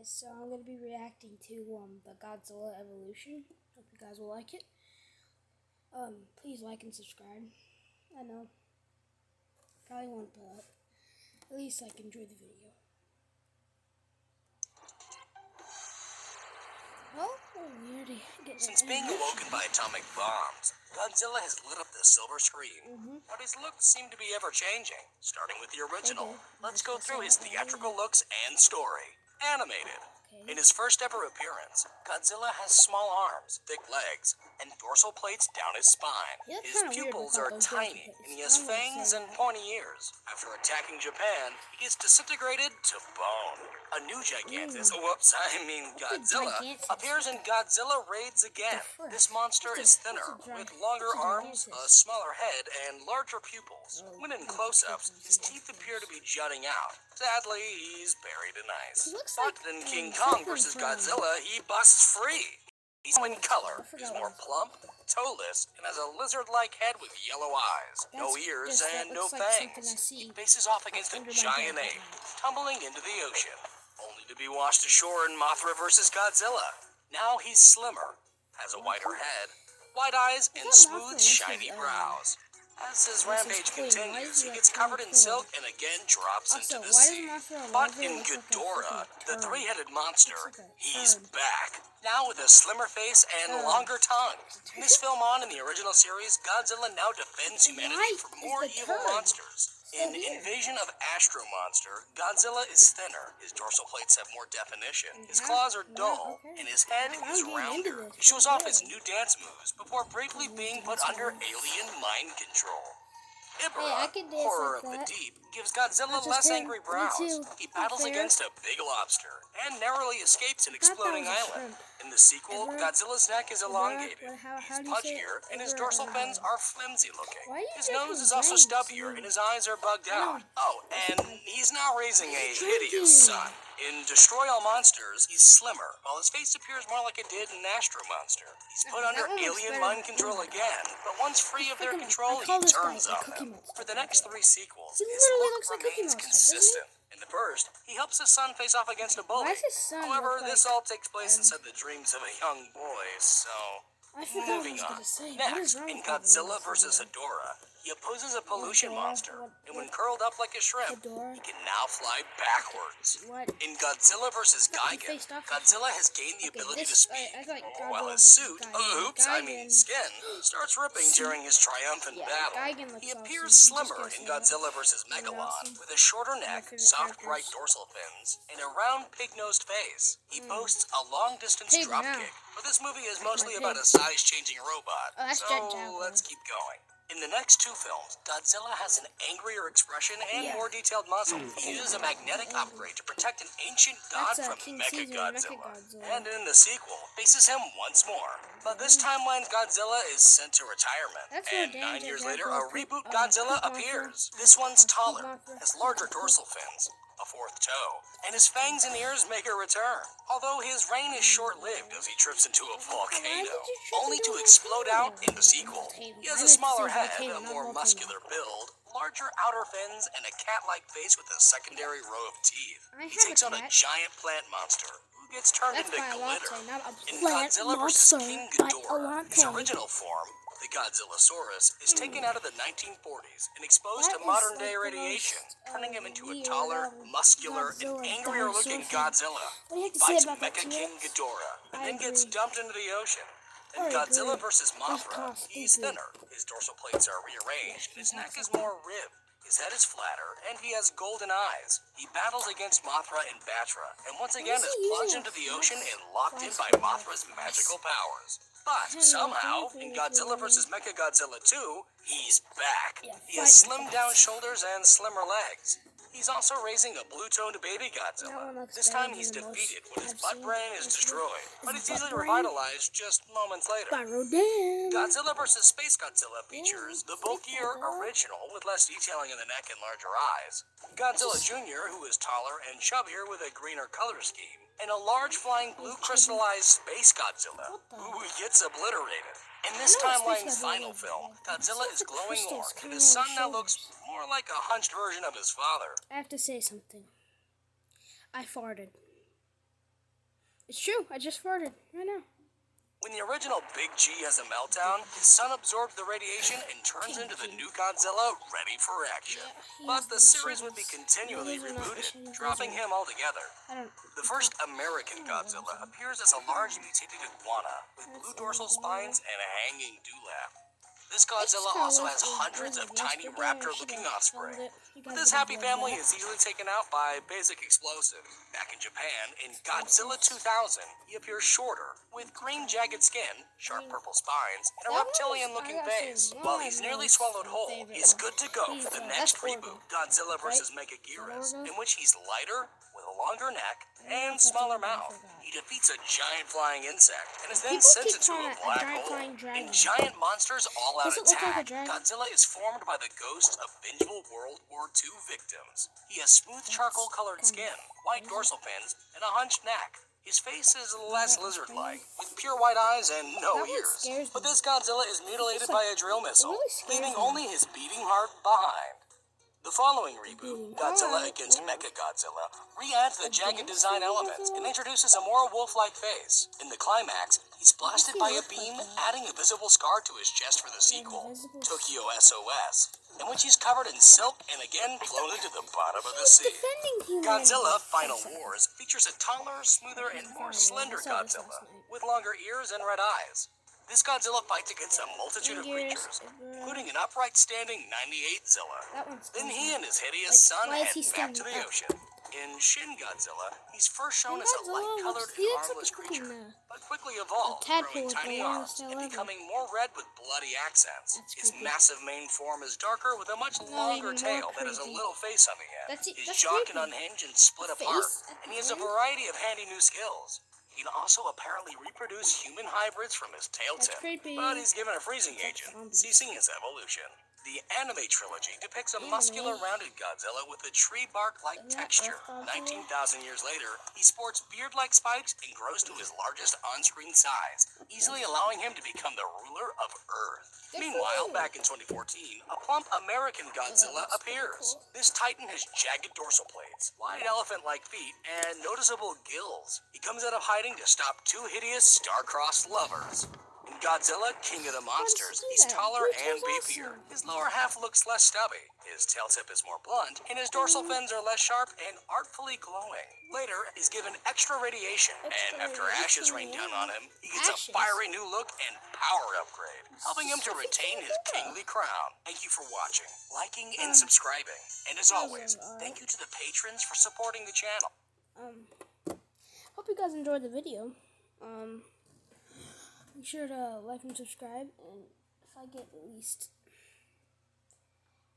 guys, so I'm going to be reacting to the Godzilla evolution. Hope you guys will like it. Please like and subscribe. I know, probably won't, but at least enjoy the video. Oh, we already get Since being awoken by atomic bombs, Godzilla has lit up the silver screen. But his looks seem to be ever-changing. Starting with the original, let's go through his theatrical looks and story. Animated. Okay. In his first ever appearance, Godzilla has small arms, thick legs, and dorsal plates down his spine. His pupils are tiny, and he has fangs and pointy ears. After attacking Japan, he gets disintegrated to bone. A new Godzilla, appears in Godzilla Raids Again. This monster is thinner, with longer arms, a smaller head, and larger pupils. When in close-ups, his teeth appear to be jutting out. Sadly, he's buried in ice. But in King Kong vs. Godzilla, he busts free. He's in color, he's more plump, toeless, and has a lizard-like head with yellow eyes, no ears, and no fangs. He faces off against a giant ape, tumbling into the ocean, only to be washed ashore in Mothra vs. Godzilla. Now he's slimmer, has a wider head, white eyes, and smooth, shiny brows. As his rampage continues, he gets covered in silk and again drops into the sea. But in Ghidorah, the three-headed monster, he's back. Now with a slimmer face and longer tongue. From this film on in the original series, Godzilla now defends humanity from more evil monsters. In Invasion of Astro Monster, Godzilla is thinner, his dorsal plates have more definition, his claws are dull, and his head is rounder. He shows off his new dance moves before briefly being put under alien mind control. Ibara, Horror of the Deep, gives Godzilla less angry brows. He battles against a big lobster and narrowly escapes an exploding island. In the sequel, Godzilla's neck is elongated, he's pudgier, and his dorsal fins are flimsy looking. His nose is also stubbier, and his eyes are bugged out. Oh, and he's now raising a hideous son. In Destroy All Monsters, he's slimmer, while his face appears more like it did in Astro Monster. He's put under alien mind control again, but once free of their control, he turns on them. For the next 3 sequels, his look remains consistent. In the first, he helps his son face off against a bully. However, this all takes place inside the dreams of a young boy, so... Moving on. Next, in Godzilla vs. Ghidorah, he opposes a pollution monster, and when curled up like a shrimp, he can now fly backwards. In Godzilla vs. Gigan, Godzilla has gained the ability to speak, while his suit, skin, starts ripping during his triumphant battle. He appears slimmer in Godzilla vs. Megalon, with a shorter neck, soft bright dorsal fins, and a round pig-nosed face. He boasts a long-distance dropkick, but this movie is mostly about a size-changing robot, so let's keep going. In the next 2 films, Godzilla has an angrier expression and more detailed muscle. He uses a magnetic upgrade to protect an ancient god from Mechagodzilla. And in the sequel, faces him once more. But this timeline's Godzilla is sent to retirement. And 9 years later, a reboot Godzilla appears. This one's taller, has larger dorsal fins, a 4th toe, and his fangs and ears make a return. Although his reign is short-lived as he trips into a volcano, only to explode out in the sequel. He has a smaller head, a more muscular build, larger outer fins, and a cat-like face with a secondary row of teeth. He takes on a giant plant monster, who gets turned into glitter. In Godzilla vs. King Ghidorah, his original form, the Godzillasaurus, is taken out of the 1940s and exposed to modern-day radiation, turning him into a taller, muscular, and angrier-looking Godzilla. He fights Mecha King Ghidorah, and then gets dumped into the ocean. In Godzilla vs. Mothra, he's thinner, his dorsal plates are rearranged, and his neck is more ribbed. His head is flatter, and he has golden eyes. He battles against Mothra and Batra, and once again is plunged into the ocean and locked in by Mothra's magical powers. But somehow, in Godzilla vs. Mechagodzilla 2, he's back. He has slimmed-down shoulders and slimmer legs. He's also raising a blue-toned baby Godzilla. This time he's defeated when his butt brain is destroyed, but he's easily revitalized just moments later. Godzilla vs. Space Godzilla features the bulkier original with less detailing in the neck and larger eyes, Godzilla Jr., who is taller and chubbier with a greener color scheme, and a large flying blue crystallized Space Godzilla, who gets obliterated. In this timeline's final film, Godzilla is glowing orange, and his son now looks more like a hunched version of his father. I have to say something. I farted. It's true. I just farted right now. When the original Big G has a meltdown, his son absorbs the radiation and turns into the new Godzilla ready for action. But the series would be continually rebooted, dropping him altogether. The first American Godzilla appears as a large mutated iguana with blue dorsal spines and a hanging dewlap. This Godzilla also has hundreds of tiny raptor-looking offspring. But this happy family is easily taken out by basic explosives. Back in Japan, in Godzilla 2000, he appears shorter, with green jagged skin, sharp purple spines, and a reptilian-looking face. While he's nearly swallowed whole, he's good to go for the next reboot, Godzilla vs. Megaguirus, in which he's lighter, with a longer neck, and smaller mouth. He defeats a giant flying insect, and is then sent into a black hole. In Giant Monsters All-Out Attack, Godzilla is formed by the ghosts of vengeful World War II victims. He has smooth charcoal-colored skin, white dorsal fins, and a hunched neck. His face is less lizard-like, with pure white eyes and no ears. But this Godzilla is mutilated by a drill missile, leaving only his beating heart behind. The following reboot, Godzilla against Mechagodzilla, re-adds the jagged design elements and introduces a more wolf-like face. In the climax, he's blasted by a beam, adding a visible scar to his chest for the sequel, Tokyo SOS, in which he's covered in silk and again flown into the bottom of the sea. Godzilla Final Wars features a taller, smoother, and more slender Godzilla, with longer ears and red eyes. This Godzilla fights against a multitude of creatures, including an upright standing 98-Zilla. Then he and his hideous son head back to the ocean. In Shin Godzilla, he's first shown as a light-colored and harmless creature, but quickly evolved, growing tiny arms and becoming more red with bloody accents. His massive main form is darker with a much longer tail that has a little face on the end. His jaw can unhinge and split apart, and he has a variety of handy new skills. He can also apparently reproduce human hybrids from his tail tip, but he's given a freezing agent, ceasing his evolution. The anime trilogy depicts a muscular, rounded Godzilla with a tree bark-like texture. 19,000 years later, he sports beard-like spikes and grows to his largest on-screen size, easily allowing him to become the ruler of Earth. Meanwhile, back in 2014, a plump American Godzilla appears. This titan has jagged dorsal plates, wide elephant-like feet, and noticeable gills. He comes out of hiding to stop two hideous star-crossed lovers. In Godzilla, King of the Monsters, he's taller and beefier. His lower half looks less stubby, his tail tip is more blunt, and his dorsal fins are less sharp and artfully glowing. Later, he's given extra radiation, and after ashes rain down on him, he gets a fiery new look and power upgrade, helping him to retain his kingly crown. Thank you for watching, liking, and subscribing. And as always, thank you to the patrons for supporting the channel. Hope you guys enjoyed the video. Be sure to like and subscribe, and if I get at least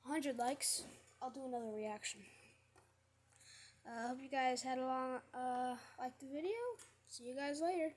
100 likes, I'll do another reaction. Hope you guys had liked the video. See you guys later.